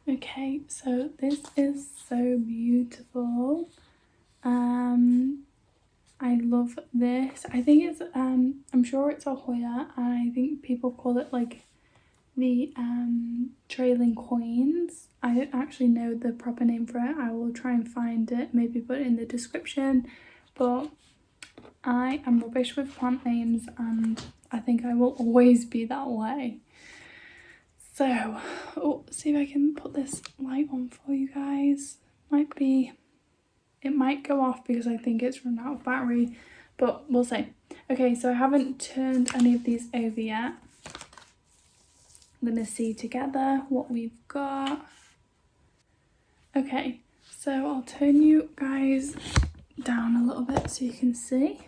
Okay, so this is so beautiful. I love this. I think it's I'm sure it's a Hoya, and I think people call it like the trailing coins. I don't actually know the proper name for it. I will try and find it, maybe put it in the description, but I am rubbish with plant names and I think I will always be that way. So, see if I can put this light on for you guys. It might go off because I think it's run out of battery, but we'll see. Okay, so I haven't turned any of these over yet. I'm gonna see together what we've got. Okay, so I'll turn you guys down a little bit so you can see.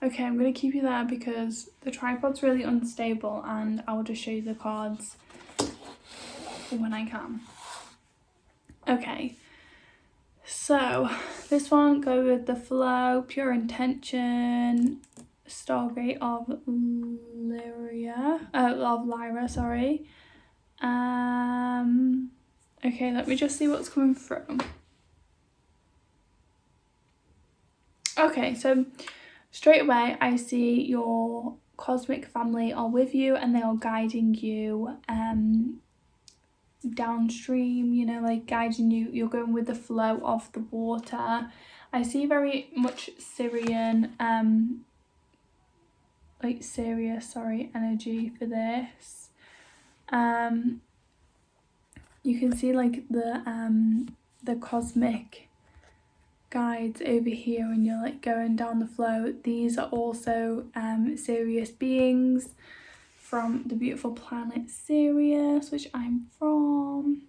Okay, I'm gonna keep you there because the tripod's really unstable and I'll just show you the cards when I can. Okay, so this one, Go With The Flow, Pure Intention, Stargate of Lyra, sorry. Okay, let me just see what's coming through. Okay, so straight away I see your cosmic family are with you and they are guiding you downstream, you know, like guiding you. You're going with the flow of the water. I see very much Syrian like serious energy for this. You can see like the cosmic guides over here when you're like going down the flow. These are also Sirius beings from the beautiful planet Sirius, which I'm from.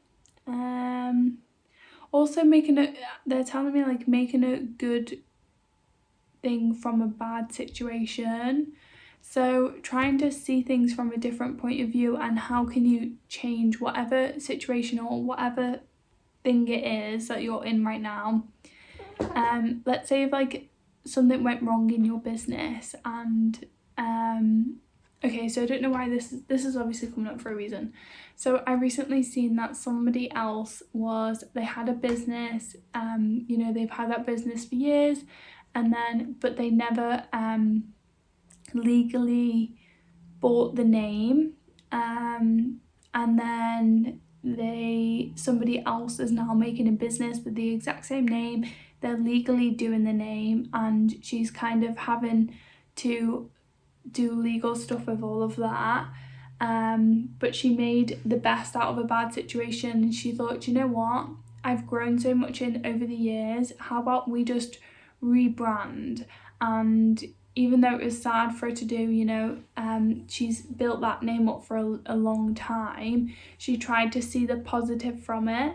Also they're telling me like making a good thing from a bad situation. So trying to see things from a different point of view and how can you change whatever situation or whatever thing it is that you're in right now. Let's say if like something went wrong in your business and okay, so I don't know why this is obviously coming up for a reason. So I recently seen that somebody else they had a business, you know, they've had that business for years and then but they never legally bought the name, and then somebody else is now making a business with the exact same name. They're legally doing the name and she's kind of having to do legal stuff with all of that, but she made the best out of a bad situation and she thought, you know what, I've grown so much over the years, how about we just rebrand? And even though it was sad for her to do, you know, she's built that name up for a long time. She tried to see the positive from it.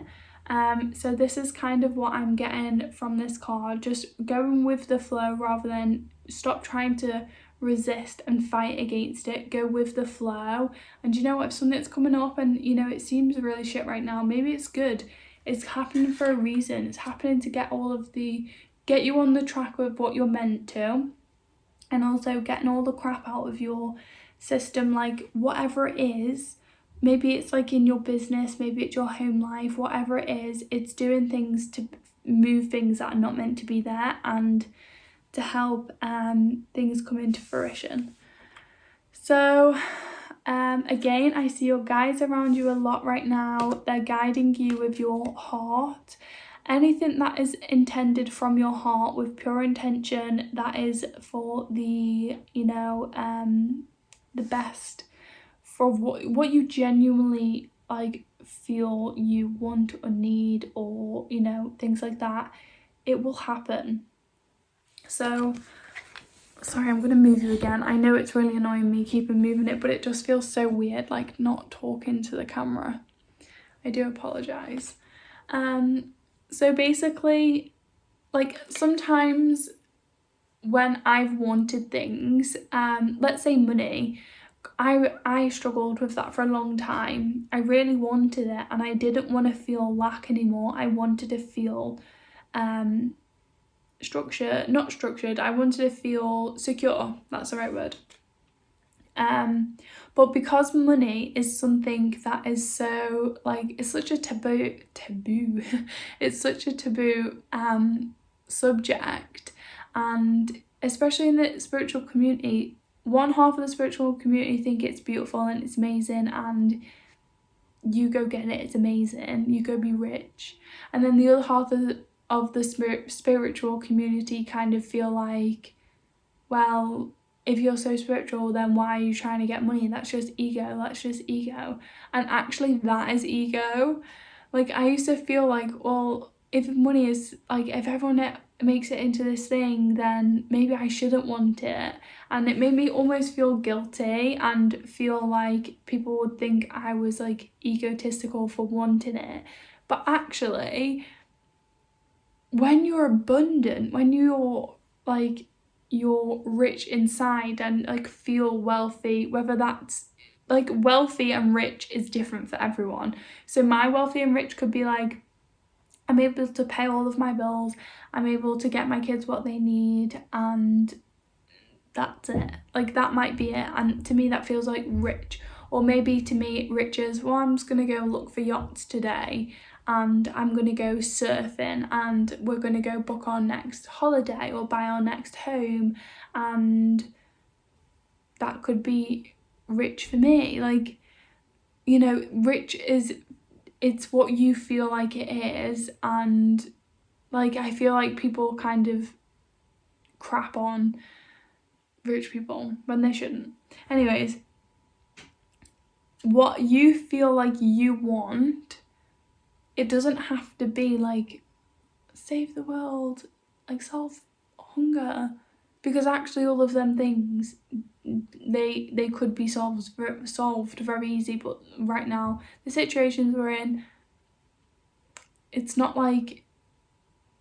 So this is kind of what I'm getting from this card, just going with the flow rather than stop trying to resist and fight against it. Go with the flow. And you know what, if something's coming up and you know it seems really shit right now, maybe it's good. It's happening for a reason. It's happening to get you on the track with what you're meant to, and also getting all the crap out of your system, like whatever it is. Maybe it's like in your business, maybe it's your home life, whatever it is, it's doing things to move things that are not meant to be there and to help things come into fruition. So again, I see your guides around you a lot right now. They're guiding you with your heart. Anything that is intended from your heart with pure intention, that is for the, you know, the best, for what you genuinely like feel you want or need, or you know, things like that, it will happen. So sorry, I'm gonna move you again. I know it's really annoying me keeping moving it, but it just feels so weird like not talking to the camera. I do apologize. So basically, like sometimes when I've wanted things, let's say money, I struggled with that for a long time. I really wanted it and I didn't want to feel lack anymore. I wanted to feel not structured, I wanted to feel secure, that's the right word. But because money is something that is so, like, it's such a taboo, it's such a taboo subject, and especially in the spiritual community, one half of the spiritual community think it's beautiful and it's amazing, and you go get it, it's amazing, you go be rich. And then the other half of the spiritual community kind of feel like, well, if you're so spiritual, then why are you trying to get money? That's just ego, that's just ego. And actually that is ego. Like, I used to feel like, well, if money is, like, if everyone makes it into this thing, then maybe I shouldn't want it. And it made me almost feel guilty and feel like people would think I was, like, egotistical for wanting it. But actually, when you're abundant, when you're, like, you're rich inside and, like, feel wealthy, whether that's, like, wealthy and rich is different for everyone. So my wealthy and rich could be like, I'm able to pay all of my bills, I'm able to get my kids what they need, and that's it. Like, that might be it, and to me that feels like rich. Or maybe to me rich is, well, I'm just gonna go look for yachts today, and I'm gonna go surfing, and we're gonna go book our next holiday or buy our next home, and that could be rich for me. Like, you know, rich is, it's what you feel like it is, and, like, I feel like people kind of crap on rich people when they shouldn't. Anyways, what you feel like you want, it doesn't have to be like save the world, like solve hunger, because actually all of them things, they could be solved very easy. But right now, the situations we're in, it's not like,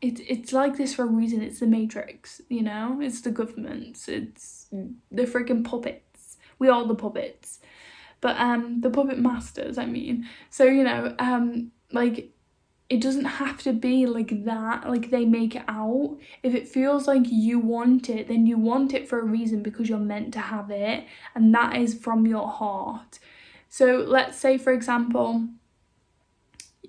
it's like this for a reason. It's the Matrix, you know? It's the governments, it's the freaking puppets. We are the puppets. But the puppet masters, I mean. So, you know, like, it doesn't have to be like that, like they make it out. If it feels like you want it, then you want it for a reason, because you're meant to have it, and that is from your heart. So let's say, for example,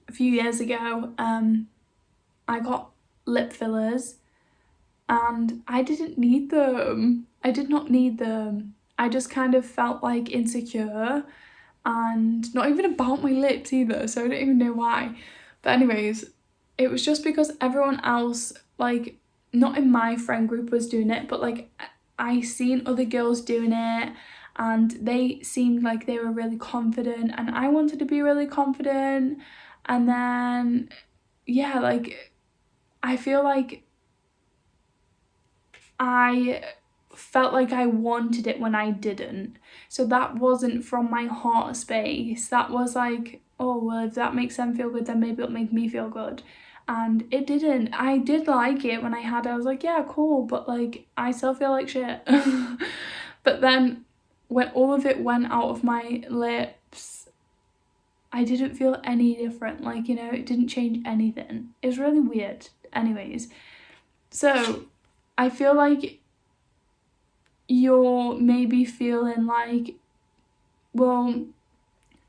a few years ago, I got lip fillers and I didn't need them. I did not need them. I just kind of felt like insecure, and not even about my lips either, so I don't even know why. But anyways, it was just because everyone else, like, not in my friend group was doing it, but like I seen other girls doing it, and they seemed like they were really confident, and I wanted to be really confident. And then, yeah, like, I feel like I felt like I wanted it when I didn't. So that wasn't from my heart space. That was like, oh, well, if that makes them feel good, then maybe it'll make me feel good. And it didn't. I did like it when I had it. I was like, yeah, cool, but like, I still feel like shit. But then when all of it went out of my lips, I didn't feel any different. Like, you know, it didn't change anything. It was really weird. Anyways, so I feel like you're maybe feeling like, well,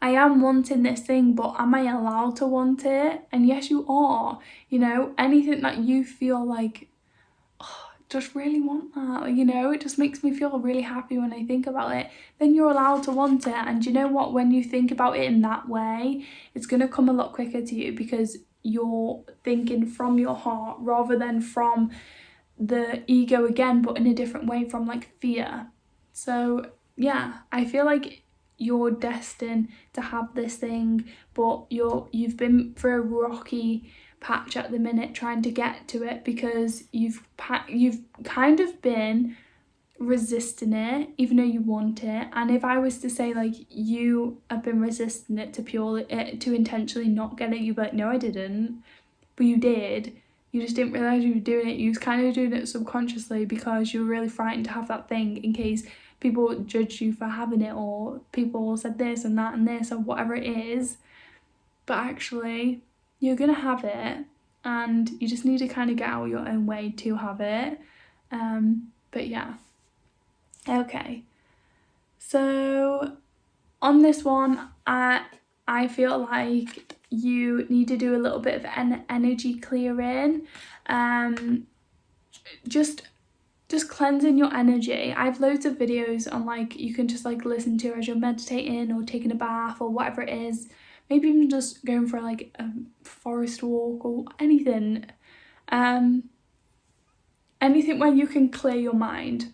I am wanting this thing, but am I allowed to want it? And yes, you are. You know, anything that you feel like, oh, just really want that, like, you know, it just makes me feel really happy when I think about it, then you're allowed to want it. And you know what, when you think about it in that way, it's going to come a lot quicker to you, because you're thinking from your heart rather than from the ego again, but in a different way, from like fear. So yeah, I feel like you're destined to have this thing, but you've been through a rocky patch at the minute trying to get to it, because you've kind of been resisting it even though you want it. And if I was to say, like, you have been resisting it to intentionally not get it, you'd be like, no, I didn't. But you did. You just didn't realise you were doing it. You was kind of doing it subconsciously, because you were really frightened to have that thing in case people judged you for having it, or people said this and that and this, or whatever it is. But actually, you're going to have it, and you just need to kind of get out of your own way to have it. But yeah. Okay. So on this one, I feel like you need to do a little bit of energy clearing. Just cleansing your energy. I have loads of videos on, like, you can just like listen to as you're meditating or taking a bath or whatever it is. Maybe even just going for like a forest walk or anything. Anything where you can clear your mind.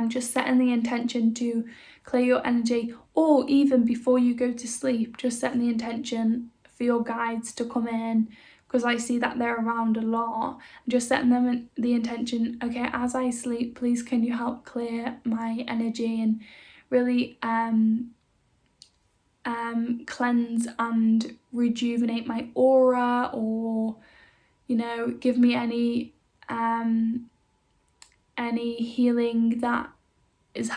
Just setting the intention to clear your energy, or even before you go to sleep, just setting the intention for your guides to come in, because I see that they're around a lot. Just setting them the intention, okay, as I sleep, please can you help clear my energy and really cleanse and rejuvenate my aura, or, you know, give me any healing that is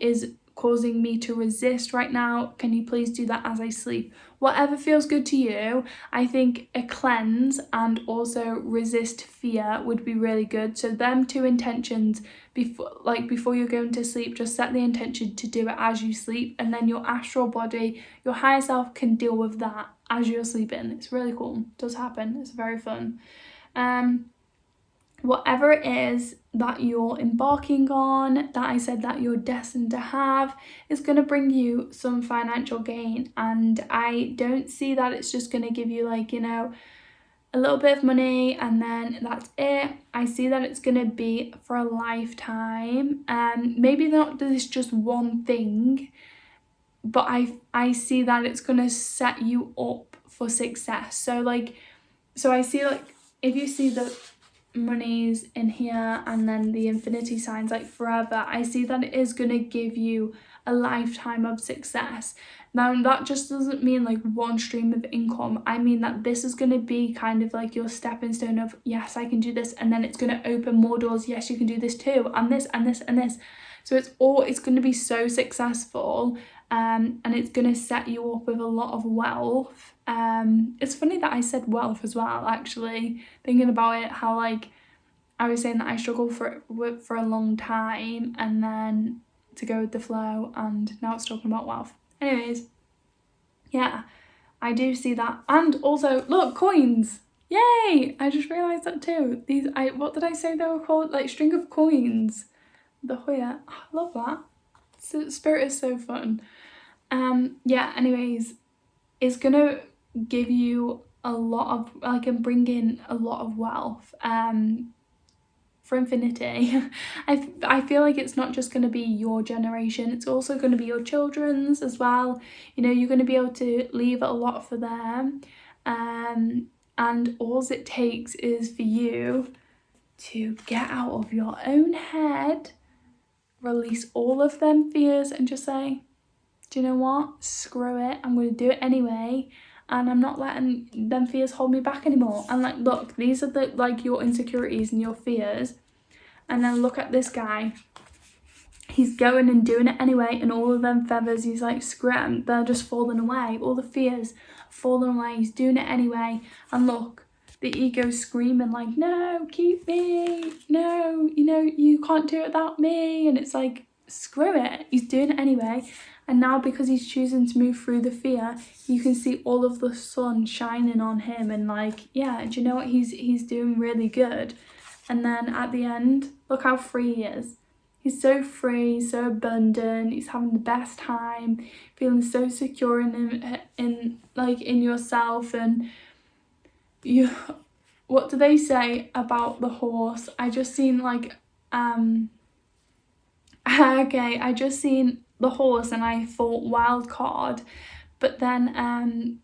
is causing me to resist right now. Can you please do that as I sleep? Whatever feels good to you. I think a cleanse and also resist fear would be really good. So them two intentions before you're going to sleep, just set the intention to do it as you sleep, and then your astral body, your higher self, can deal with that as you're sleeping. It's really cool. It does happen. It's very fun. Whatever it is that you're embarking on, that I said that you're destined to have, is going to bring you some financial gain. And I don't see that it's just going to give you, like, you know, a little bit of money and then that's it. I see that it's going to be for a lifetime. Maybe not this just one thing, but I see that it's going to set you up for success. So I see, like, if you see the monies in here and then the infinity signs, like forever, I see that it is going to give you a lifetime of success. Now, that just doesn't mean like one stream of income. I mean that this is going to be kind of like your stepping stone of, yes, I can do this, and then it's going to open more doors. Yes, you can do this too, and this and this and this. So it's going to be so successful, and it's going to set you up with a lot of wealth. It's funny that I said wealth as well, actually, thinking about it, how, like, I was saying that I struggled for a long time, and then to go with the flow, and now it's talking about wealth. Anyways, yeah, I do see that. And also, look, coins! Yay! I just realised that too. What did I say they were called? Like, string of coins. The Hoya. Oh, I love that. Spirit is so fun. Yeah, anyways, it's gonna give you a lot of, like, and bring in a lot of wealth for infinity. I feel like it's not just going to be your generation, it's also going to be your children's as well. You know, you're going to be able to leave a lot for them, and all it takes is for you to get out of your own head, release all of them fears, and just say, do you know what, screw it, I'm going to do it anyway, and I'm not letting them fears hold me back anymore. And, like, look, these are the, like, your insecurities and your fears, and then look at this guy, he's going and doing it anyway, and all of them feathers, he's like, screw it, they're just falling away, all the fears falling away, he's doing it anyway. And look, the ego's screaming like, no, keep me, no, you know, you can't do it without me. And it's like, screw it, he's doing it anyway. And now, because he's choosing to move through the fear, you can see all of the sun shining on him, and, like, yeah, do you know what, he's doing really good. And then at the end, look how free he is. He's so free, so abundant, he's having the best time, feeling so secure in yourself. And you, what do they say about the horse? I just seen, like, okay, I just seen the horse and I thought wild card, but then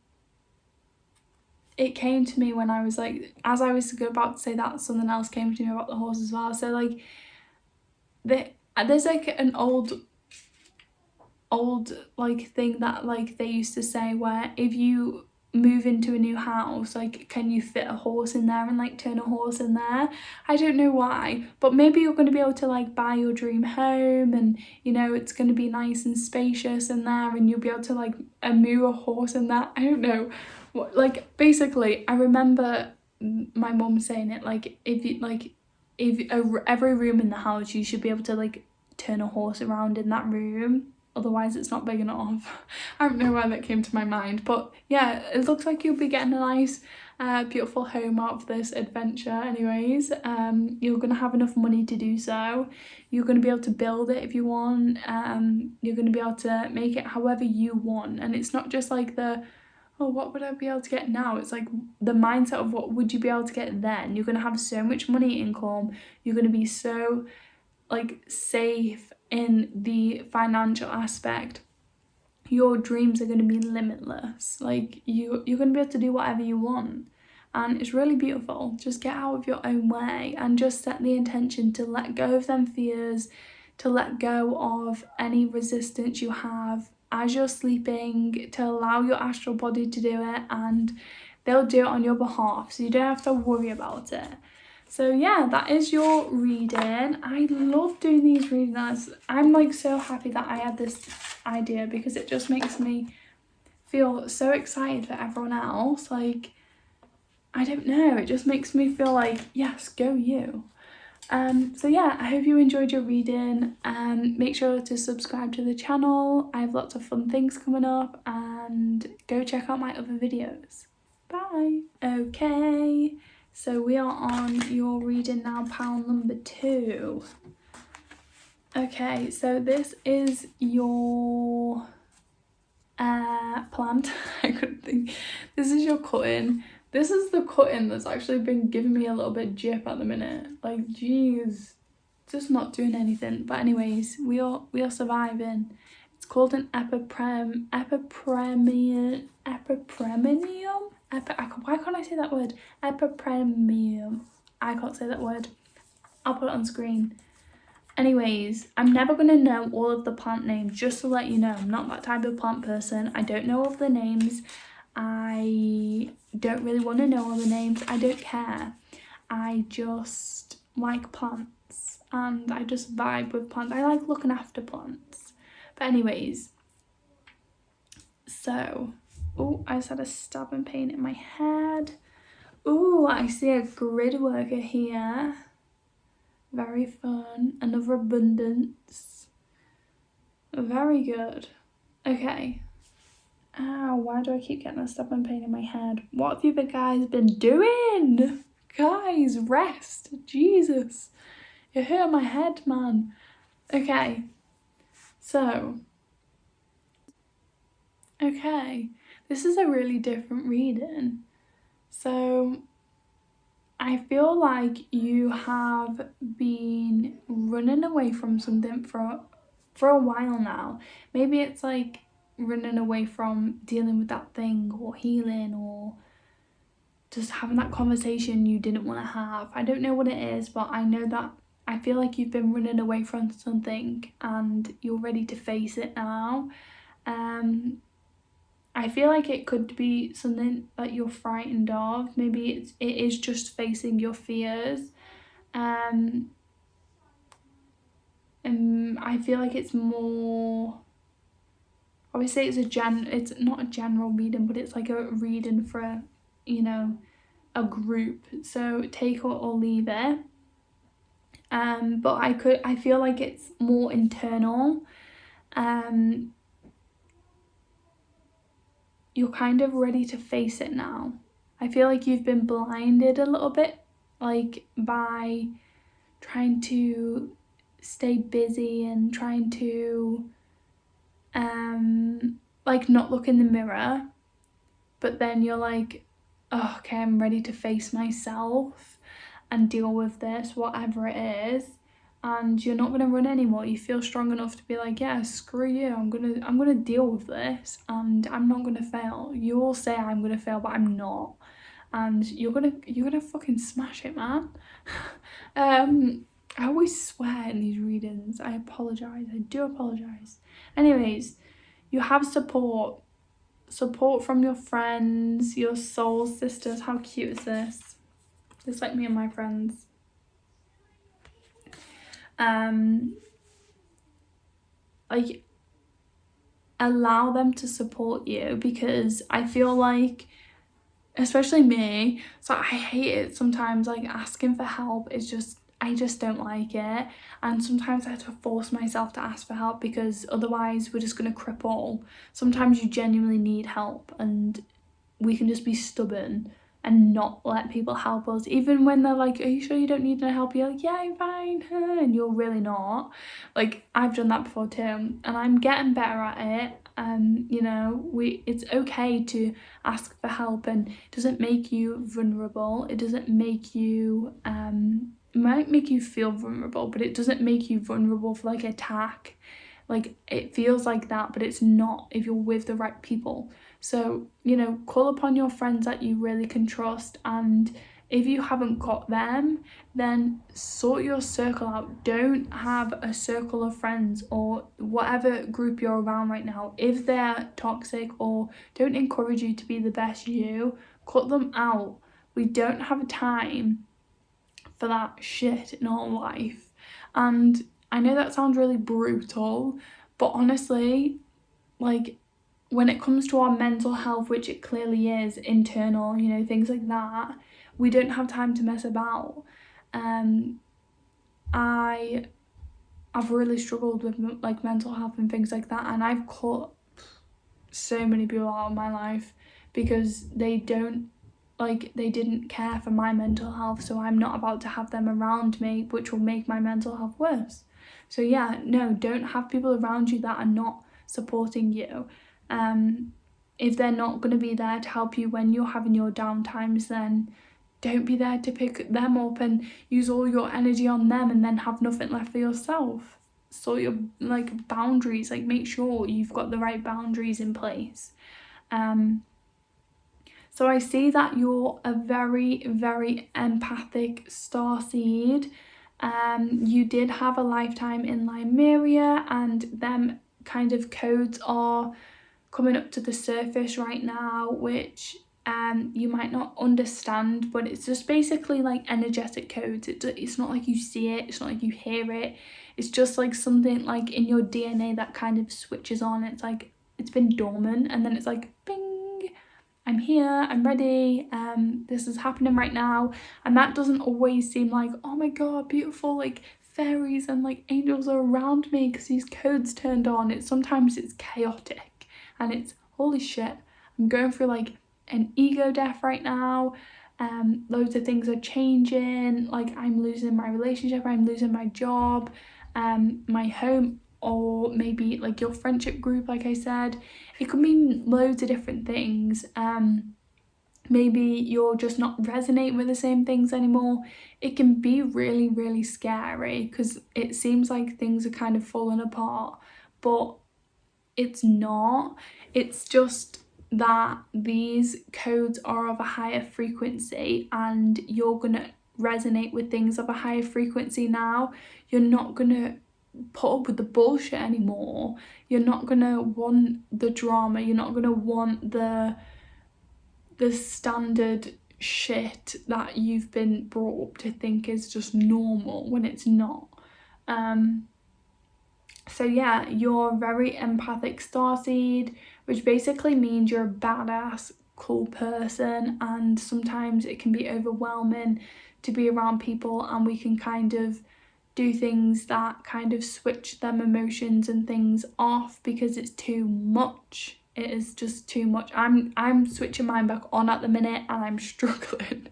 it came to me when I was, like, as I was about to say that, something else came to me about the horse as well. So, like, there's like an old like thing that, like, they used to say, where if you move into a new house, like, can you fit a horse in there and, like, turn a horse in there? I don't know why, but maybe you're going to be able to, like, buy your dream home, and, you know, it's going to be nice and spacious in there, and you'll be able to, like, move a horse in that. I don't know what, like, basically I remember my mum saying it, like, if every room in the house, you should be able to, like, turn a horse around in that room. otherwise it's not big enough. I don't know why that came to my mind, but yeah, it looks like you'll be getting a nice beautiful home out of this adventure anyways. You're gonna have enough money to do so. You're gonna be able to build it if you want. You're gonna be able to make it however you want, and it's not just like the, oh, what would I be able to get now? It's like the mindset of what would you be able to get then. You're gonna have so much money income. You're gonna be so like safe in the financial aspect. Your dreams are going to be limitless. Like you're going to be able to do whatever you want, and it's really beautiful. Just get out of your own way and just set the intention to let go of them fears, to let go of any resistance you have as you're sleeping, to allow your astral body to do it, and they'll do it on your behalf, so you don't have to worry about it. So yeah, that is your reading. I love doing these readings. I'm like so happy that I had this idea, because it just makes me feel so excited for everyone else. Like, I don't know, it just makes me feel like, yes, go you. So yeah, I hope you enjoyed your reading. Make sure to subscribe to the channel. I have lots of fun things coming up, and go check out my other videos. Bye. Okay, so we are on your reading now, pile number 2. Okay, so this is your plant. I couldn't think. This is your cutting. This is the cutting that's actually been giving me a little bit jip at the minute. Like, geez, just not doing anything. But anyways, we are surviving. It's called an epipremium. Why can't I say that word? Epipremium. I can't say that word. I'll put it on screen. Anyways, I'm never going to know all of the plant names, just to let you know. I'm not that type of plant person. I don't know all of the names. I don't really want to know all the names. I don't care. I just like plants, and I just vibe with plants. I like looking after plants. But anyways, so, oh, I just had a stabbing pain in my head. Oh, I see a grid worker here. Very fun. Another abundance. Very good. Okay. Ow, why do I keep getting a stubborn pain in my head? What have you guys been doing? Guys, rest. Jesus. You hurt my head, man. Okay. So. Okay. This is a really different reading. So, I feel like you have been running away from something for a while now. Maybe it's like running away from dealing with that thing, or healing, or just having that conversation you didn't want to have. I don't know what it is, but I know that I feel like you've been running away from something and you're ready to face it now. I feel like it could be something that you're frightened of. Maybe it is just facing your fears. I feel like it's more, obviously it's not a general reading, but it's like a reading for a, a group. So take or leave it. But I feel like it's more internal. You're kind of ready to face it now. I feel like you've been blinded a little bit, like by trying to stay busy and trying to like not look in the mirror, but then you're like, oh, okay, I'm ready to face myself and deal with this, whatever it is. And you're not gonna run anymore. You feel strong enough to be like, yeah, screw you, I'm gonna deal with this, and I'm not gonna fail. You all say I'm gonna fail, but I'm not. And you're gonna fucking smash it, man. I always swear in these readings. I apologize. I do apologize. Anyways, you have support from your friends, your soul sisters. How cute is this? Just like me and my friends. Like, allow them to support you, because I feel like, especially me, so I hate it sometimes, like asking for help is just, I just don't like it, and sometimes I have to force myself to ask for help because otherwise we're just going to cripple. Sometimes you genuinely need help, and we can just be stubborn and not let people help us, even when they're like, are you sure you don't need any help? You're like, yeah, I'm fine, and you're really not. Like, I've done that before too, and I'm getting better at it. You know, it's okay to ask for help, and it doesn't make you vulnerable. It doesn't make you it might make you feel vulnerable, but it doesn't make you vulnerable for like attack. Like, it feels like that, but it's not if you're with the right people. So, you know, call upon your friends that you really can trust, and if you haven't got them, then sort your circle out. Don't have a circle of friends or whatever group you're around right now. If they're toxic or don't encourage you to be the best you, cut them out. We don't have time for that shit in our life. And I know that sounds really brutal, but honestly, like, when it comes to our mental health, which it clearly is internal, you know, things like that, we don't have time to mess about. I've really struggled with like mental health and things like that, and I've cut so many people out of my life because they didn't care for my mental health, so I'm not about to have them around me, which will make my mental health worse. So yeah, no, don't have people around you that are not supporting you. If they're not going to be there to help you when you're having your down times, then don't be there to pick them up and use all your energy on them and then have nothing left for yourself. Sort your like boundaries, like make sure you've got the right boundaries in place. So I see that you're a very, very empathic starseed. You did have a lifetime in Limeria, and them kind of codes are coming up to the surface right now, which you might not understand, but it's just basically like energetic codes. It's not like you see it, it's not like you hear it. It's just like something like in your DNA that kind of switches on. It's like it's been dormant, and then it's like bing, I'm here, I'm ready, this is happening right now. And that doesn't always seem like, oh my god, beautiful, like fairies and like angels are around me because these codes turned on. Sometimes it's chaotic, and it's holy shit, I'm going through like an ego death right now. Loads of things are changing, like I'm losing my relationship, I'm losing my job, my home, or maybe like your friendship group, like I said. It could mean loads of different things. Maybe you're just not resonating with the same things anymore. It can be really, really scary because it seems like things are kind of falling apart, but it's not. It's just that these codes are of a higher frequency, and you're gonna resonate with things of a higher frequency now. You're not gonna put up with the bullshit anymore. You're not gonna want the drama. You're not gonna want the standard shit that you've been brought up to think is just normal when it's not. So yeah, you're a very empathic starseed, which basically means you're a badass, cool person, and sometimes it can be overwhelming to be around people, and we can kind of do things that kind of switch them emotions and things off because it's too much. It is just too much. I'm switching mine back on at the minute, and I'm struggling.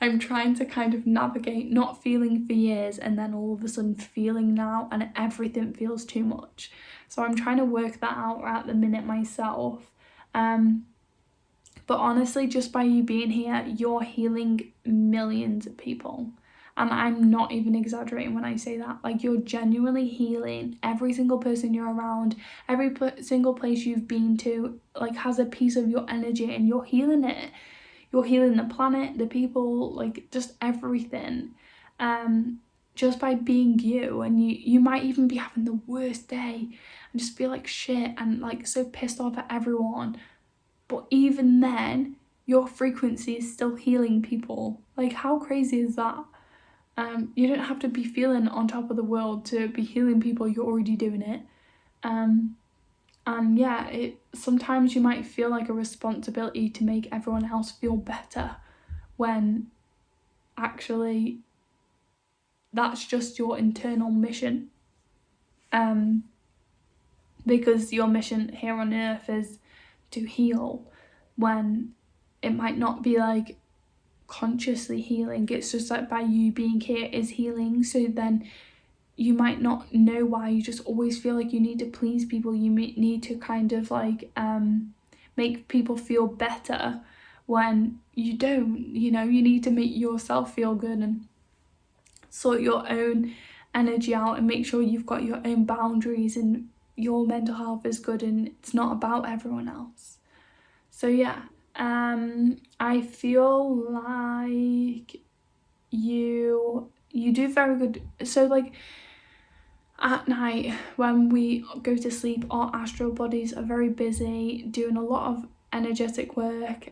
I'm trying to kind of navigate not feeling for years and then all of a sudden feeling now, and everything feels too much. So I'm trying to work that out at the minute myself. But honestly, just by you being here, you're healing millions of people. And I'm not even exaggerating when I say that. Like, you're genuinely healing every single person you're around. Every single place you've been to, like, has a piece of your energy, and you're healing it. You're healing the planet, the people, like, just everything. Just by being you. And you might even be having the worst day and just feel like shit and like so pissed off at everyone. But even then, your frequency is still healing people. Like, how crazy is that? You don't have to be feeling on top of the world to be healing people. You're already doing it. And yeah, sometimes you might feel like a responsibility to make everyone else feel better, when actually that's just your internal mission. Because your mission here on earth is to heal, when it might not be like consciously healing. It's just like by you being here is healing. So then you might not know why, you just always feel like you need to please people, you need to kind of like make people feel better, when you don't, you know, you need to make yourself feel good and sort your own energy out and make sure you've got your own boundaries and your mental health is good and it's not about everyone else. So yeah, I feel like you do very good. So like at night when we go to sleep, our astral bodies are very busy doing a lot of energetic work.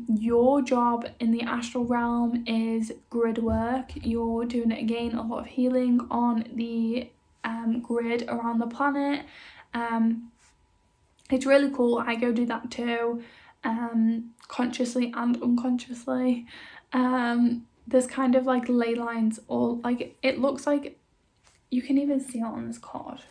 Your job in the astral realm is grid work. You're doing it again, a lot of healing on the grid around the planet. It's really cool. I go do that too, consciously and unconsciously. There's kind of like ley lines, or like it looks like, you can even see it on this card.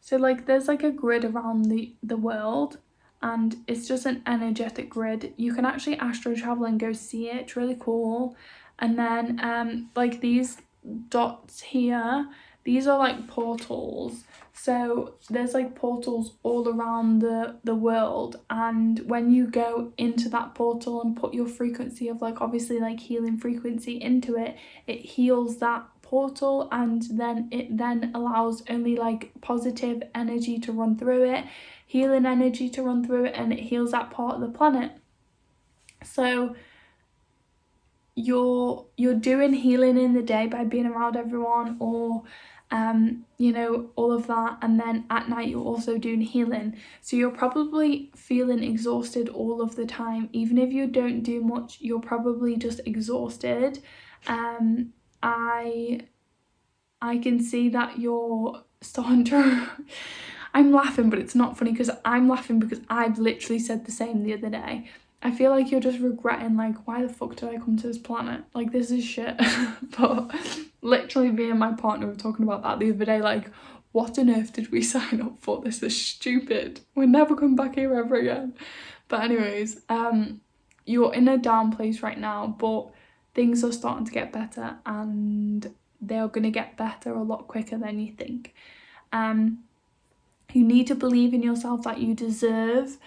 So like there's like a grid around the world, and it's just an energetic grid. You can actually astro travel and go see it. It's really cool. And then like these dots here, these are like portals. So there's like portals all around the world, and when you go into that portal and put your frequency of like obviously like healing frequency into it, it heals that portal, and then it allows only like positive energy to run through it, healing energy to run through it, and it heals that part of the planet. So you're doing healing in the day by being around everyone, or you know, all of that, and then at night you're also doing healing. So you're probably feeling exhausted all of the time. Even if you don't do much, you're probably just exhausted. I can see that you're starting to I'm laughing, but it's not funny because I'm laughing because I've literally said the same the other day. I feel like you're just regretting, like, why the fuck did I come to this planet? Like, this is shit. But literally me and my partner were talking about that the other day, like, what on earth did we sign up for? This is stupid. We'll never come back here ever again. But anyways, you're in a down place right now, but things are starting to get better, and they're going to get better a lot quicker than you think. You need to believe in yourself that you deserve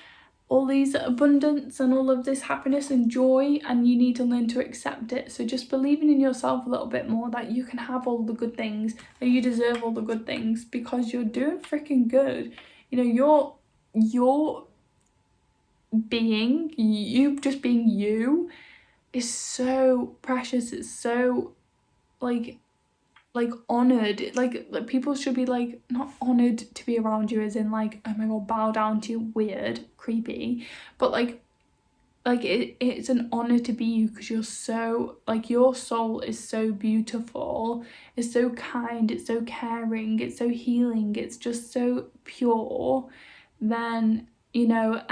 all these abundance and all of this happiness and joy, and you need to learn to accept it. So just believing in yourself a little bit more, that you can have all the good things, that you deserve all the good things, because you're doing freaking good. You know, you're being you, just being you, is so precious. It's so like honored. Like people should be like, not honored to be around you as in like, oh my god, bow down to you, weird, creepy, but like it's an honor to be you, because you're so like, your soul is so beautiful, it's so kind, it's so caring, it's so healing, it's just so pure. Then you know,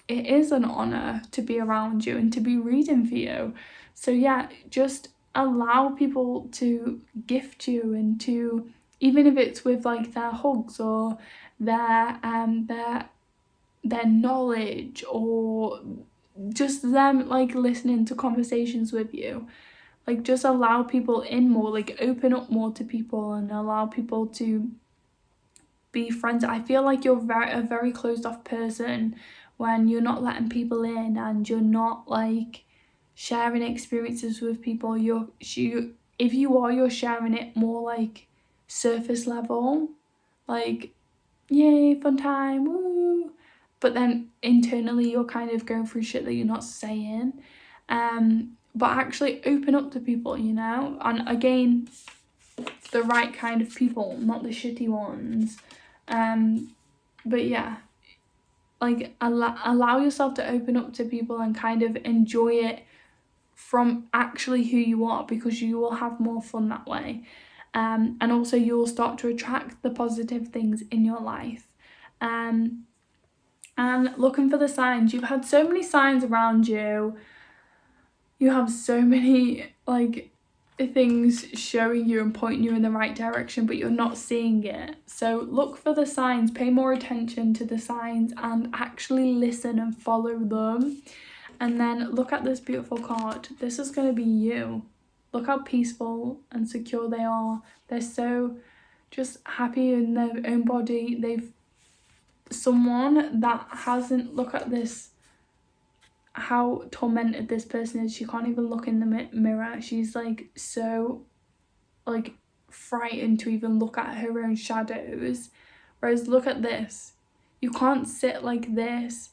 it is an honor to be around you and to be reading for you. So yeah, just allow people to gift you, and to, even if it's with like their hugs or their knowledge, or just them like listening to conversations with you, like just allow people in more, like open up more to people and allow people to be friends. I feel like you're a very closed off person when you're not letting people in, and you're not like sharing experiences with people. If you are, you're sharing it more like surface level, like yay, fun time, woo. But then internally you're kind of going through shit that you're not saying. But actually open up to people, you know, and again, the right kind of people, not the shitty ones. But yeah, like allow yourself to open up to people and kind of enjoy it from actually who you are, because you will have more fun that way. And also you'll start to attract the positive things in your life. And looking for the signs. You've had so many signs around you. You have so many like things showing you and pointing you in the right direction, but you're not seeing it. So look for the signs, pay more attention to the signs and actually listen and follow them. And then look at this beautiful card. This is going to be you. Look how peaceful and secure they are. They're so just happy in their own body. They've someone that hasn't, look at this, how tormented this person is. She can't even look in the mirror. She's like so like frightened to even look at her own shadows. Whereas look at this, you can't sit like this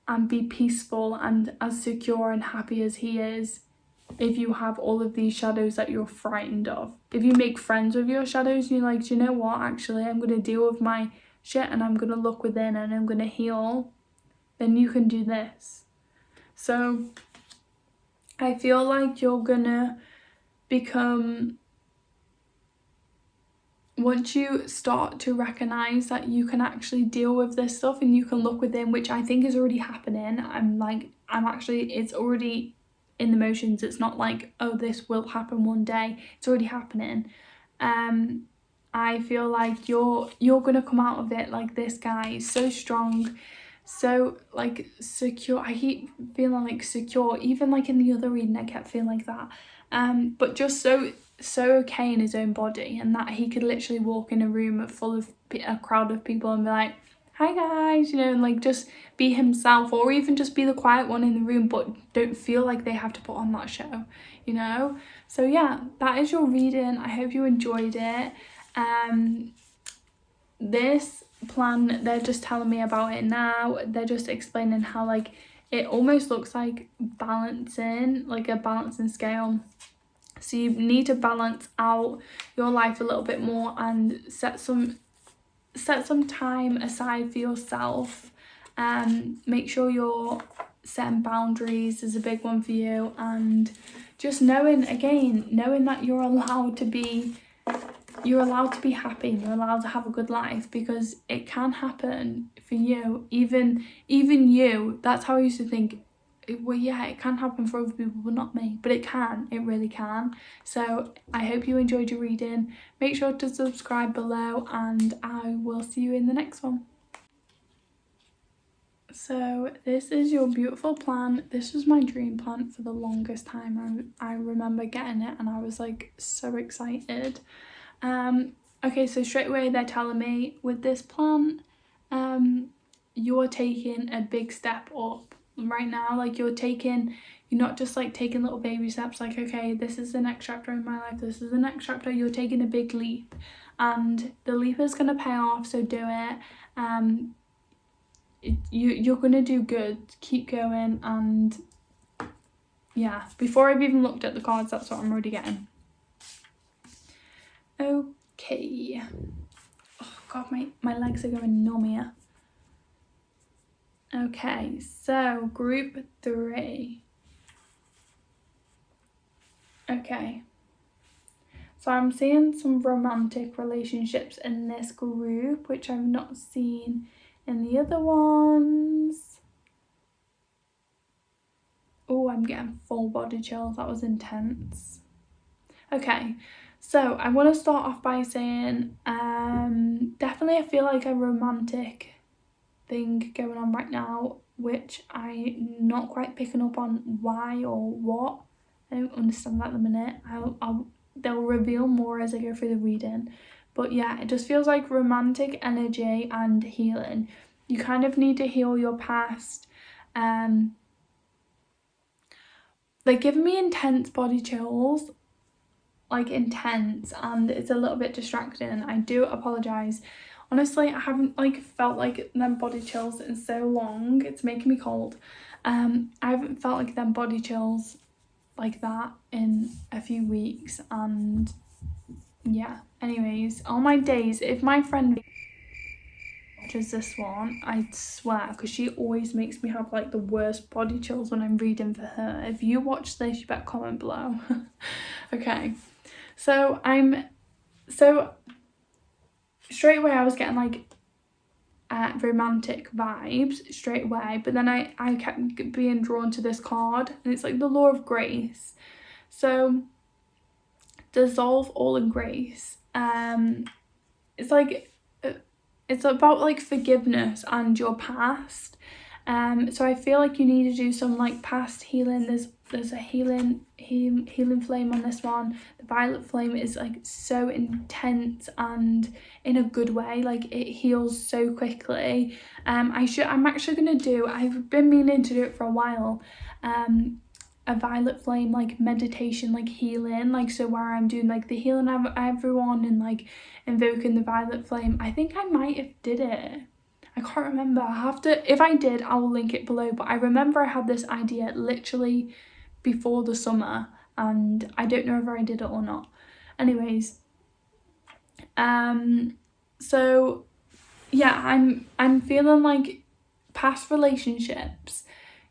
and be peaceful and as secure and happy as he is if you have all of these shadows that you're frightened of. If you make friends with your shadows and you're like, do you know what, actually I'm going to deal with my shit and I'm going to look within and I'm going to heal, then you can do this. So I feel like you're going to become, once you start to recognize that you can actually deal with this stuff and you can look within, which I think is already happening. It's already in the motions. It's not like, oh, this will happen one day. It's already happening. I feel like you're gonna come out of it like this guy is so strong, so like secure. I keep feeling like secure, even like in the other reading I kept feeling like that. But just so okay in his own body, and that he could literally walk in a room full of a crowd of people and be like, hi guys, and like just be himself, or even just be the quiet one in the room, but don't feel like they have to put on that show, So yeah, that is your reading. I hope you enjoyed it. This plan, they're just telling me about it now. They're just explaining how like it almost looks like balancing, like a balancing scale. So you need to balance out your life a little bit more and set some time aside for yourself. Make sure you're setting boundaries is a big one for you, and just knowing that you're allowed to be happy, you're allowed to have a good life, because it can happen for you. Even you, that's how I used to think. Well, yeah, it can happen for other people, but not me. But it really can. So I hope you enjoyed your reading. Make sure to subscribe below, and I will see you in the next one. So this is your beautiful plan. This was my dream plant for the longest time. I remember getting it and I was like so excited. Okay, so straight away they're telling me with this plant, you're taking a big step up right now. Like you're not just like taking little baby steps, like, okay, this is the next chapter in my life, this is the next chapter. You're taking a big leap, and the leap is gonna pay off, so do it. You're gonna do good. Keep going. And yeah, before I've even looked at the cards, that's what I'm already getting. Okay. Oh god, my legs are going numb here. Okay, so group 3. Okay, so I'm seeing some romantic relationships in this group, which I've not seen in the other ones. Oh, I'm getting full body chills. That was intense. Okay, so I want to start off by saying definitely I feel like a romantic thing going on right now, which I'm not quite picking up on why or what. I don't understand that at the minute. They'll reveal more as I go through the reading. But yeah, it just feels like romantic energy and healing. You kind of need to heal your past. They're giving me intense body chills, like intense, and it's a little bit distracting. I do apologise. Honestly, I haven't like felt like them body chills in so long. It's making me cold. I haven't felt like them body chills like that in a few weeks, and yeah. Anyways, on my days, if my friend watches this one, I swear, because she always makes me have like the worst body chills when I'm reading for her. If you watch this, you better comment below. Okay, so straight away I was getting like romantic vibes straight away, but then I kept being drawn to this card, and it's like the law of grace. So dissolve all in grace. It's like it's about like forgiveness and your past. So I feel like you need to do some like past healing. There's a healing flame on this one. The violet flame is like so intense and in a good way, like it heals so quickly. I'm actually gonna do, I've been meaning to do it for a while, a violet flame like meditation, like healing, like so where I'm doing like the healing of everyone and like invoking the violet flame. I think I might have did it. I can't remember. I have to, if I did, I will link it below, but I remember I had this idea literally before the summer, and I don't know if I did it or not. Anyways, so yeah, I'm feeling like past relationships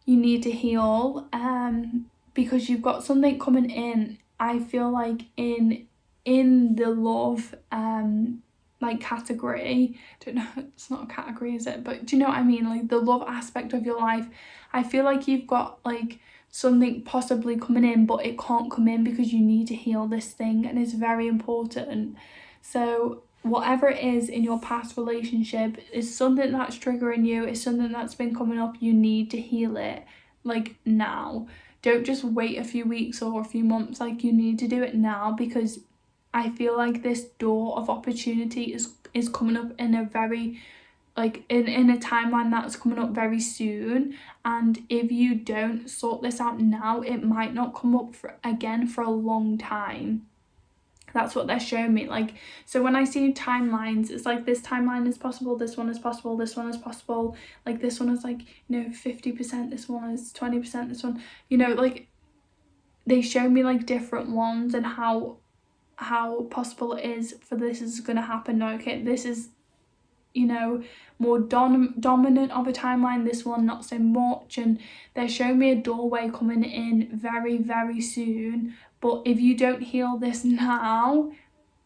you need to heal, because you've got something coming in. I feel like in the love like category, don't know, it's not a category, is it? But do you know what I mean? Like the love aspect of your life, I feel like you've got like something possibly coming in, but it can't come in because you need to heal this thing, and it's very important. So whatever it is in your past relationship is something that's triggering you, is something that's been coming up, you need to heal it like now. Don't just wait a few weeks or a few months, like you need to do it now, because I feel like this door of opportunity is coming up in a very like in a timeline that's coming up very soon, and if you don't sort this out now, it might not come up again for a long time. That's what they're showing me. Like, so when I see timelines, it's like this timeline is possible, this one is possible, this one is possible, like this one is like, 50%, this one is 20%, this one, like they show me like different ones and how possible it is for this is going to happen. Okay, this is more dominant of a timeline, this one not so much, and they're showing me a doorway coming in very, very soon. But if you don't heal this now,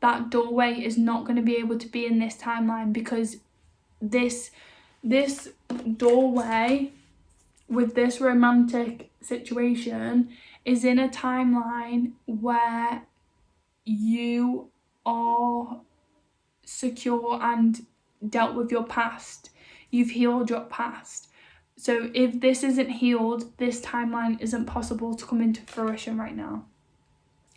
that doorway is not going to be able to be in this timeline, because this doorway with this romantic situation is in a timeline where you are secure and dealt with your past. You've healed your past. So if this isn't healed, this timeline isn't possible to come into fruition right now.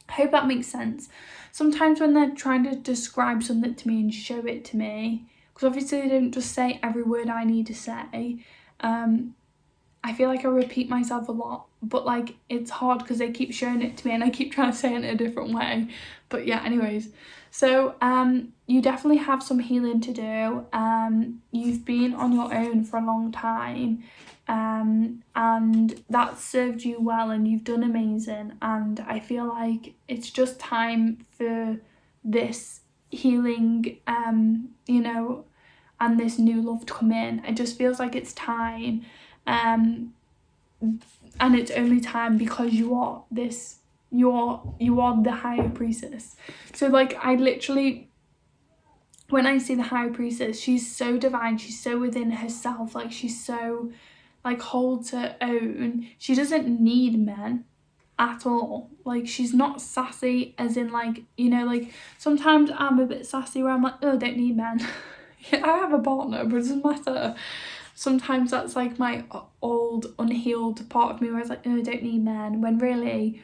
I hope that makes sense. Sometimes when they're trying to describe something to me and show it to me, because obviously they don't just say every word I need to say, I feel like I repeat myself a lot, but like it's hard because they keep showing it to me and I keep trying to say it in a different way. But yeah, anyways, so you definitely have some healing to do. You've been on your own for a long time, and that served you well, and you've done amazing, and I feel like it's just time for this healing, and this new love to come in. It just feels like it's time, and it's only time because you are the high priestess. So like I literally, when I see the high priestess, she's so divine, she's so within herself, like she's so like holds her own. She doesn't need men at all. Like she's not sassy as in like, like sometimes I'm a bit sassy where I'm like, oh, don't need men. I have a partner, but it doesn't matter. Sometimes that's like my old unhealed part of me where it's like, oh, I don't need men, when really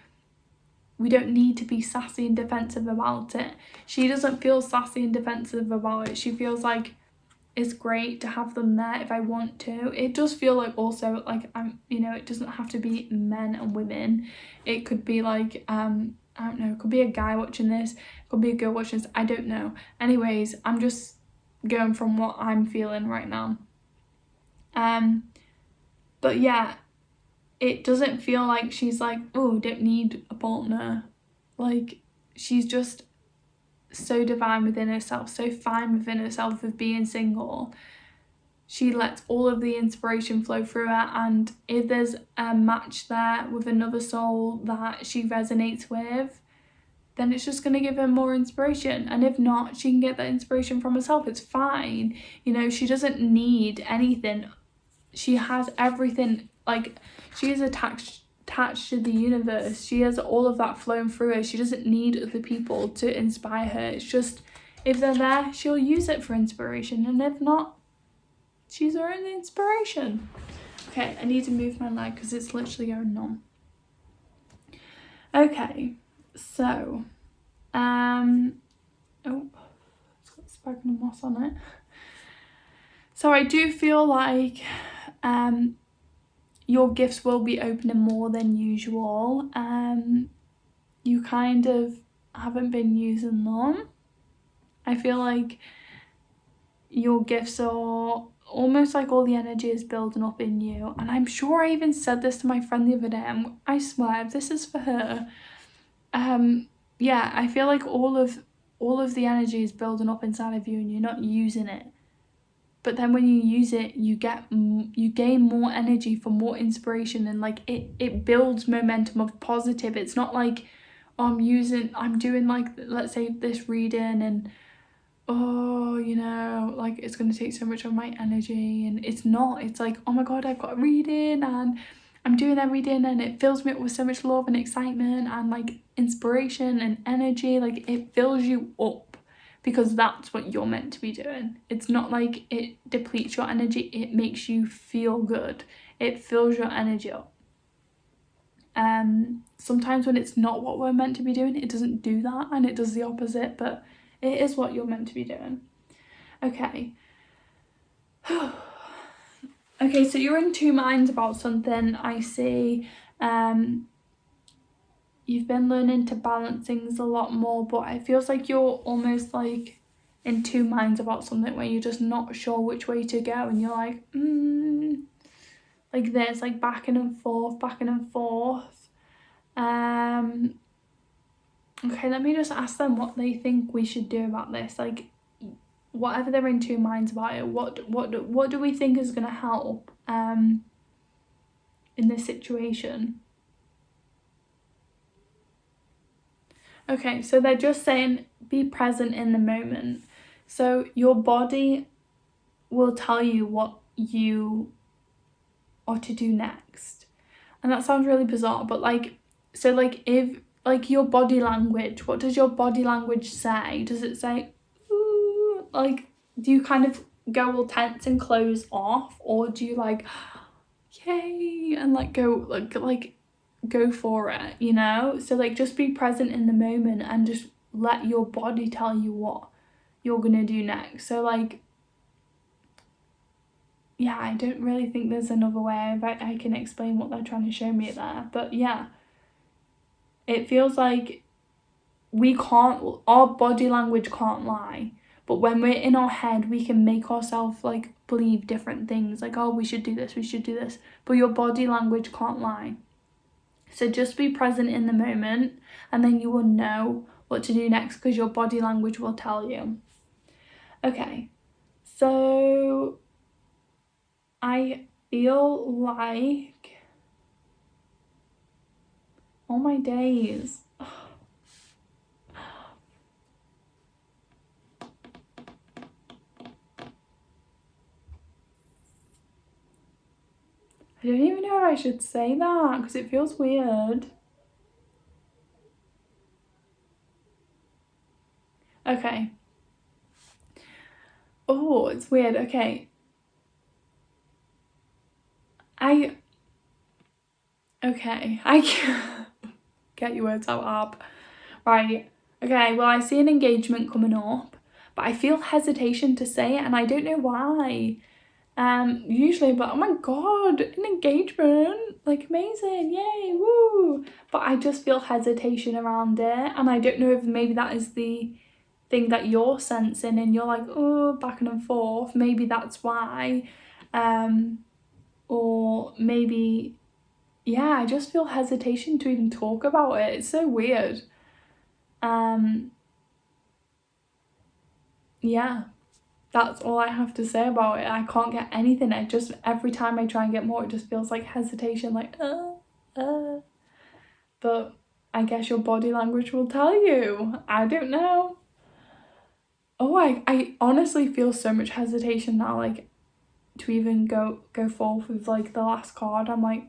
we don't need to be sassy and defensive about it. She doesn't feel sassy and defensive about it. She feels like it's great to have them there if I want to. It does feel like also like it doesn't have to be men and women. It could be like I don't know, it could be a guy watching this, it could be a girl watching this, I don't know. Anyways, I'm just going from what I'm feeling right now. But yeah, it doesn't feel like she's like, oh, don't need a partner. Like she's just so divine within herself, so fine within herself with being single. She lets all of the inspiration flow through her, and if there's a match there with another soul that she resonates with, then it's just going to give her more inspiration. And if not, she can get that inspiration from herself. It's fine. You know, she doesn't need anything. She has everything. Like, she is attached to the universe. She has all of that flowing through her. She doesn't need other people to inspire her. It's just, if they're there, she'll use it for inspiration. And if not, she's her own inspiration. Okay, I need to move my leg because it's literally going numb. Okay, so, oh, it's got sphagnum moss on it. So I do feel like your gifts will be opening more than usual. You kind of haven't been using them. I feel like your gifts are almost like all the energy is building up in you. And I'm sure I even said this to my friend the other day, and I swear this is for her. Yeah, I feel like all of the energy is building up inside of you and you're not using it. But then when you use it, you gain more energy for more inspiration, and like it builds momentum of positive. It's not like, oh, I'm doing like, let's say this reading, and oh, you know, like it's going to take so much of my energy. And it's not. It's like, oh my God, I've got a reading and I'm doing that reading and it fills me up with so much love and excitement and like inspiration and energy. Like, it fills you up because that's what you're meant to be doing. It's not like it depletes your energy. It makes you feel good. It fills your energy up. Sometimes when it's not what we're meant to be doing, it doesn't do that and it does the opposite, but it is what you're meant to be doing. Okay. Okay, so you're in two minds about something. I see. You've been learning to balance things a lot more, but it feels like you're almost like in two minds about something where you're just not sure which way to go, and you're like, like this, like backing and forth. Okay, let me just ask them what they think we should do about this. Like, whatever they're in two minds about it, what do we think is going to help in this situation? Okay, so they're just saying be present in the moment. So your body will tell you what you are to do next. And that sounds really bizarre, but like, so like if like your body language, what does your body language say? Does it say, ooh, like, do you kind of go all tense and close off, or do you like, yay, and like go like go for it, you know? So like, just be present in the moment and just let your body tell you what you're gonna do next. So like, yeah, I don't really think there's another way I can explain what they're trying to show me there, but yeah, it feels like our body language can't lie, but when we're in our head, we can make ourselves like believe different things, like, oh, we should do this, but your body language can't lie. So just be present in the moment, and then you will know what to do next because your body language will tell you. Okay, so I feel like, oh my days. I don't even know if I should say that because it feels weird. Okay. Oh, it's weird. Okay. I get your words out, Ab. Right. Okay, well, I see an engagement coming up, but I feel hesitation to say it, and I don't know why. Usually, but oh my God, an engagement, like amazing, yay, woo. But I just feel hesitation around it, and I don't know if maybe that is the thing that you're sensing and you're like, oh, back and forth. Maybe that's why. Or maybe, yeah, I just feel hesitation to even talk about it. It's so weird. Yeah, that's all I have to say about it. I can't get anything. I just, every time I try and get more, it just feels like hesitation, like, but I guess your body language will tell you. I don't know. Oh, I honestly feel so much hesitation now, like, to even go forth with like the last card. I'm like,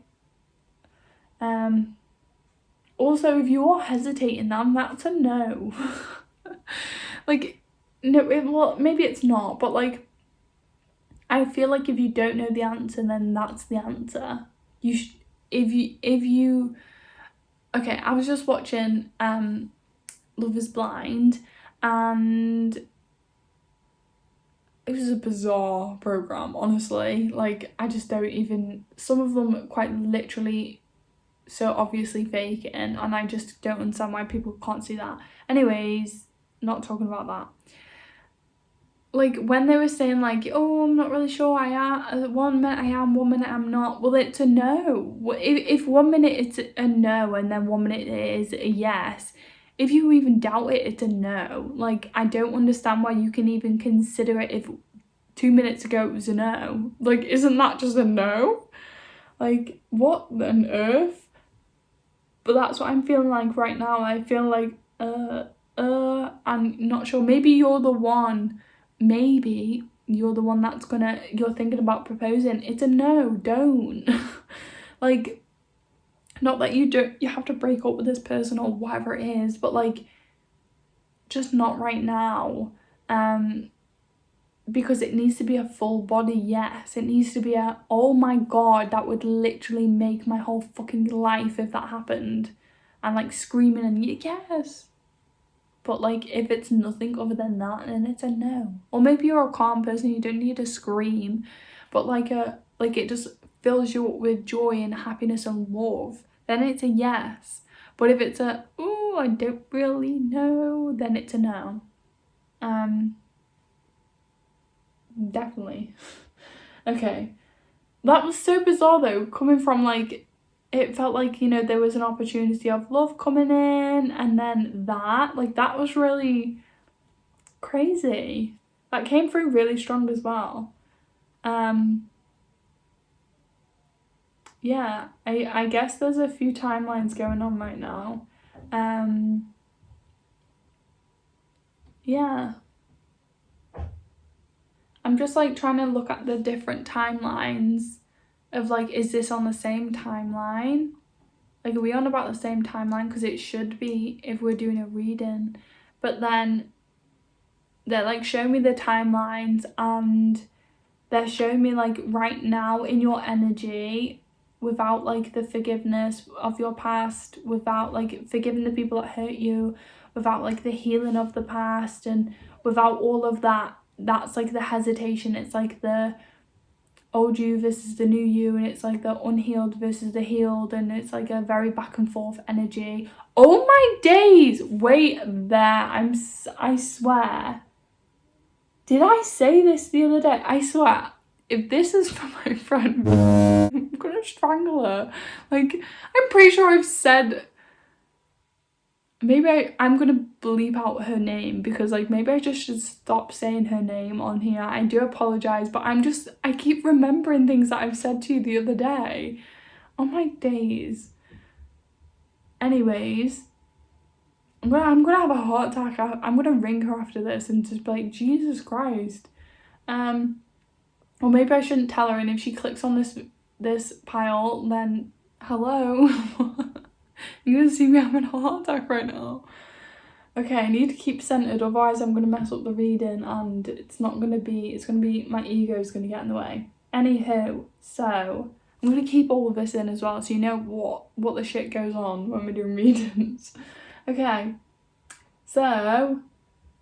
also, if you are hesitating, then that's a no. Like, no, well, maybe it's not, but like, I feel like if you don't know the answer, then that's the answer. You should, if you, okay, I was just watching Love is Blind, and it was a bizarre program, honestly. Like, I just don't even, some of them quite literally so obviously fake, and I just don't understand why people can't see that. Anyways, not talking about that. Like, when they were saying like, oh, I'm not really sure, I am, 1 minute I am, 1 minute I'm not, well, it's a no. If 1 minute it's a no and then 1 minute it is a yes, if you even doubt it, it's a no. Like, I don't understand why you can even consider it if 2 minutes ago it was a no. Like, isn't that just a no? Like, what on earth? But that's what I'm feeling like right now. I feel like, I'm not sure. Maybe you're the one, maybe you're the one that's you're thinking about proposing. It's a no, don't. Like, not that you have to break up with this person or whatever it is, but like, just not right now. Because it needs to be a full body yes. It needs to be a, oh my god, that would literally make my whole fucking life if that happened. And like screaming and yes. But like, if it's nothing other than that, then it's a no. Or maybe you're a calm person, you don't need to scream, but like it just fills you up with joy and happiness and love, then it's a yes. But if it's a, oh, I don't really know, then it's a no. Definitely. Okay. That was so bizarre though, coming from like, it felt like, you know, there was an opportunity of love coming in, and then that, like, that was really crazy. That came through really strong as well. Yeah, I guess there's a few timelines going on right now. Yeah. I'm just like trying to look at the different timelines of like, is this on the same timeline? Like, are we on about the same timeline? Because it should be if we're doing a reading. But then they're like showing me the timelines, and they're showing me like right now in your energy, without like the forgiveness of your past, without like forgiving the people that hurt you, without like the healing of the past, and without all of that, that's like the hesitation. It's like the old you versus the new you, and it's like the unhealed versus the healed, and it's like a very back and forth energy. Oh my days, wait there, I swear, did I say this the other day? I swear, if this is for my friend, I'm gonna strangle her. Like, I'm pretty sure I've said, maybe I'm gonna bleep out her name, because like, maybe I just should stop saying her name on here. I do apologize, but I keep remembering things that I've said to you the other day. Oh my days. Anyways, I'm gonna have a heart attack. I'm gonna ring her after this and just be like, Jesus Christ. Or maybe I shouldn't tell her, and if she clicks on this pile, then hello. You're gonna see me having a heart attack right now. Okay, I need to keep centered, otherwise I'm gonna mess up the reading, and it's gonna be my ego's gonna get in the way. Anywho, so I'm gonna keep all of this in as well, so you know what the shit goes on when we're doing readings. Okay, so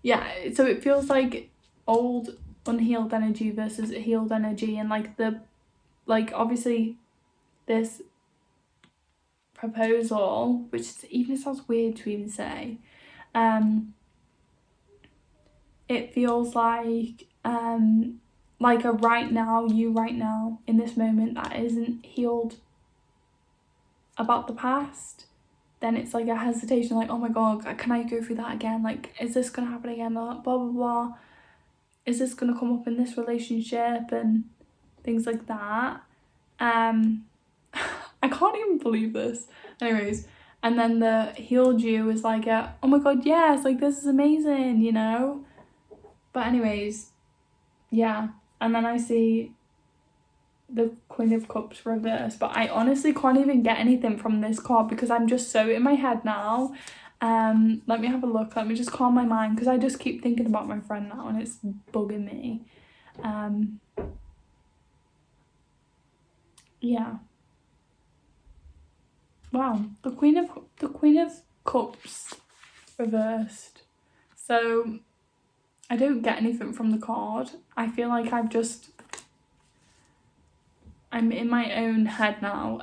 yeah, so it feels like old unhealed energy versus healed energy, and like obviously this proposal, which even sounds weird to even say, it feels like a right now, you right now in this moment that isn't healed about the past. Then it's like a hesitation, like, oh my god, can I go through that again? Like, is this gonna happen again? Blah blah blah. Is this gonna come up in this relationship and things like that? I can't even believe this. Anyways, And then the healed you is like a, oh my god, yes, like this is amazing, you know? But anyways, yeah. And then I see the Queen of Cups reverse, but I honestly can't even get anything from this card because I'm just so in my head now. Let me have a look. Let me just calm my mind because I just keep thinking about my friend now and it's bugging me. Yeah. Wow, the Queen of Cups reversed. So I don't get anything from the card. I feel like I'm in my own head now.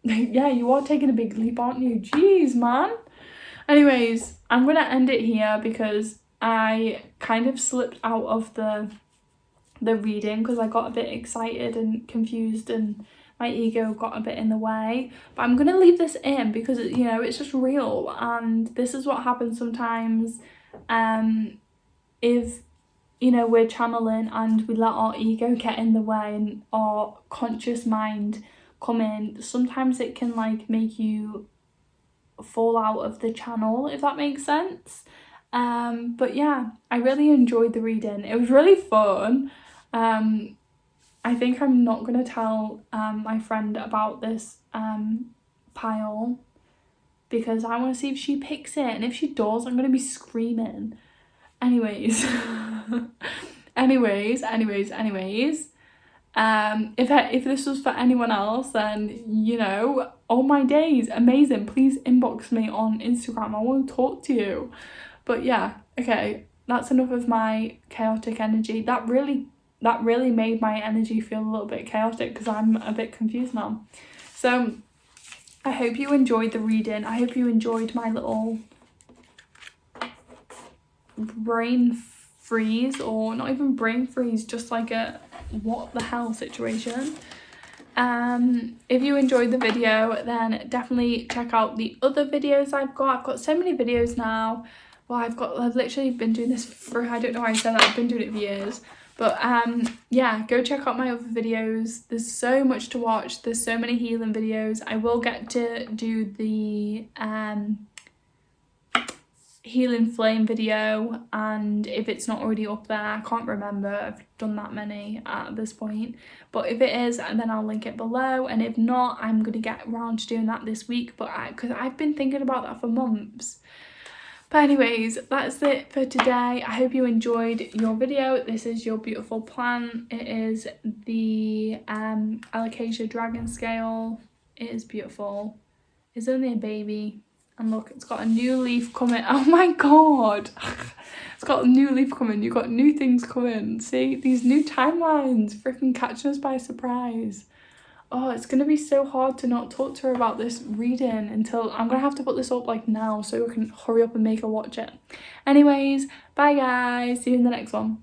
Yeah, you are taking a big leap, aren't you? Jeez, man. Anyways, I'm gonna end it here because I kind of slipped out of the reading because I got a bit excited and confused and my ego got a bit in the way. But I'm gonna leave this in because, you know, it's just real and this is what happens sometimes if, you know, we're channeling and we let our ego get in the way and our conscious mind come in. Sometimes it can like make you fall out of the channel, if that makes sense. But yeah, I really enjoyed the reading. It was really fun. I think I'm not gonna tell my friend about this pile because I want to see if she picks it, and if she does, I'm gonna be screaming. Anyways, anyways. If this was for anyone else, then, you know, oh my days, amazing. Please inbox me on Instagram. I want to talk to you. But yeah, okay, that's enough of my chaotic energy. That really made my energy feel a little bit chaotic because I'm a bit confused now. So I hope you enjoyed the reading. I hope you enjoyed my little brain freeze, or not even brain freeze, just like a what the hell situation. If you enjoyed the video, then definitely check out the other videos I've got so many videos now. Well, I've literally been doing this for, I don't know why I said that, I've been doing it for years. But yeah, go check out my other videos. There's so much to watch. There's so many healing videos. I will get to do the healing flame video, and if it's not already up there, I can't remember, I've done that many at this point, but if it is, then I'll link it below, and if not, I'm gonna get around to doing that this week, but because I've been thinking about that for months. But anyways, that's it for today. I hope you enjoyed your video. This is your beautiful plant. It is the Alocasia dragon scale. It is beautiful. It's only a baby. And look, it's got a new leaf coming. Oh my god. It's got a new leaf coming. You've got new things coming. See, these new timelines freaking catching us by surprise. Oh, it's going to be so hard to not talk to her about this reading until I'm going to have to put this up like now so we can hurry up and make her watch it. Anyways, bye guys. See you in the next one.